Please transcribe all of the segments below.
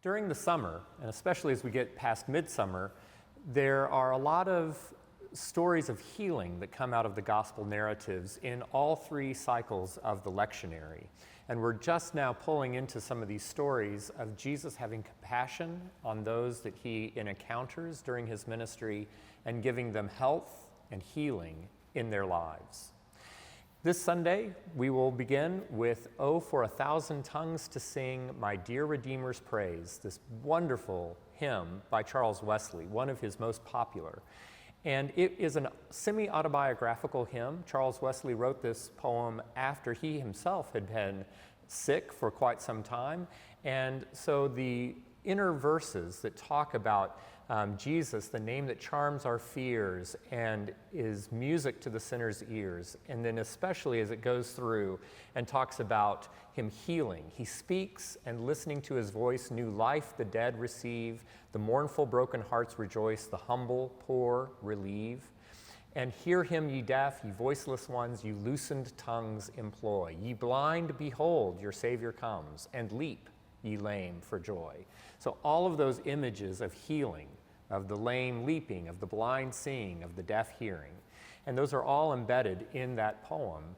During the summer, and especially as we get past midsummer, there are a lot of stories of healing that come out of the gospel narratives in all three cycles of the lectionary. And we're just now pulling into some of these stories of Jesus having compassion on those that he encounters during his ministry and giving them health and healing in their lives. This Sunday, we will begin with "Oh, for a Thousand Tongues to Sing My Dear Redeemer's Praise," this wonderful hymn by Charles Wesley, one of his most popular. And it is a semi-autobiographical hymn. Charles Wesley wrote this poem after he himself had been sick for quite some time. And so the inner verses that talk about Jesus, the name that charms our fears and is music to the sinner's ears, and then especially as it goes through and talks about him healing. He speaks, and listening to his voice, new life the dead receive, the mournful broken hearts rejoice, the humble poor relieve. And hear him, ye deaf, ye voiceless ones, you loosened tongues employ. Ye blind, behold, your Savior comes, and leap, ye lame, for joy. So all of those images of healing, of the lame leaping, of the blind seeing, of the deaf hearing, and those are all embedded in that poem.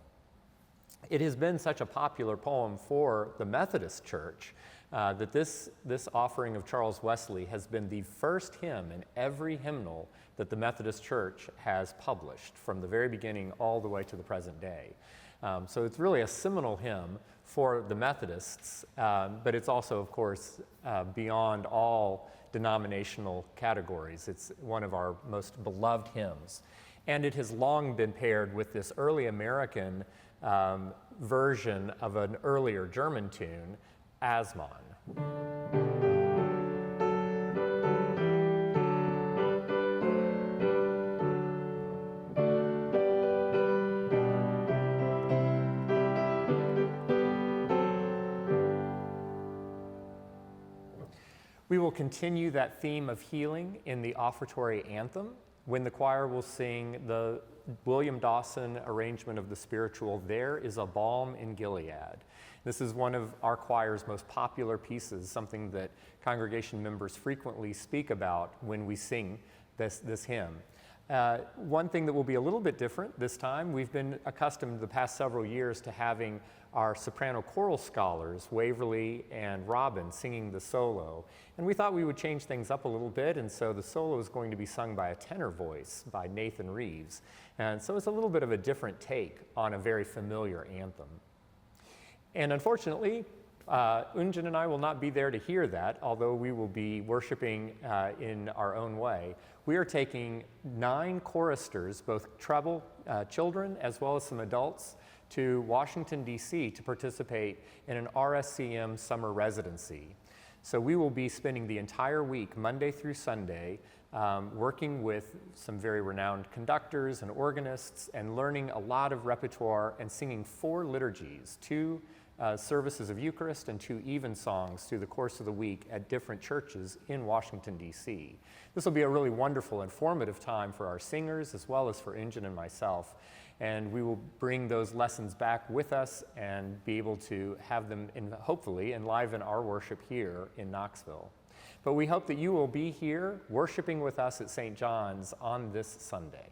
It has been such a popular poem for the Methodist Church that this offering of Charles Wesley has been the first hymn in every hymnal that the Methodist Church has published from the very beginning all the way to the present day. So it's really a seminal hymn for the Methodists, but it's also, of course, beyond all denominational categories. It's one of our most beloved hymns. And it has long been paired with this early American version of an earlier German tune, Asman. We will continue that theme of healing in the offertory anthem when the choir will sing the William Dawson arrangement of the spiritual, "There is a Balm in Gilead." This is one of our choir's most popular pieces, something that congregation members frequently speak about when we sing this hymn. One thing that will be a little bit different this time, we've been accustomed the past several years to having our soprano choral scholars, Waverly and Robin, singing the solo. And we thought we would change things up a little bit, and so the solo is going to be sung by a tenor voice by Nathan Reeves. And so it's a little bit of a different take on a very familiar anthem. And unfortunately, Unjin and I will not be there to hear that, although we will be worshiping in our own way. We are taking 9 choristers, both treble children as well as some adults, to Washington, D.C. to participate in an RSCM summer residency. So we will be spending the entire week, Monday through Sunday, working with some very renowned conductors and organists and learning a lot of repertoire and singing 4 liturgies, 2 services of Eucharist and 2 evensongs through the course of the week at different churches in Washington, D.C. This will be a really wonderful and formative time for our singers as well as for Injun and myself. And we will bring those lessons back with us and be able to have them hopefully enliven our worship here in Knoxville. But we hope that you will be here worshiping with us at St. John's on this Sunday.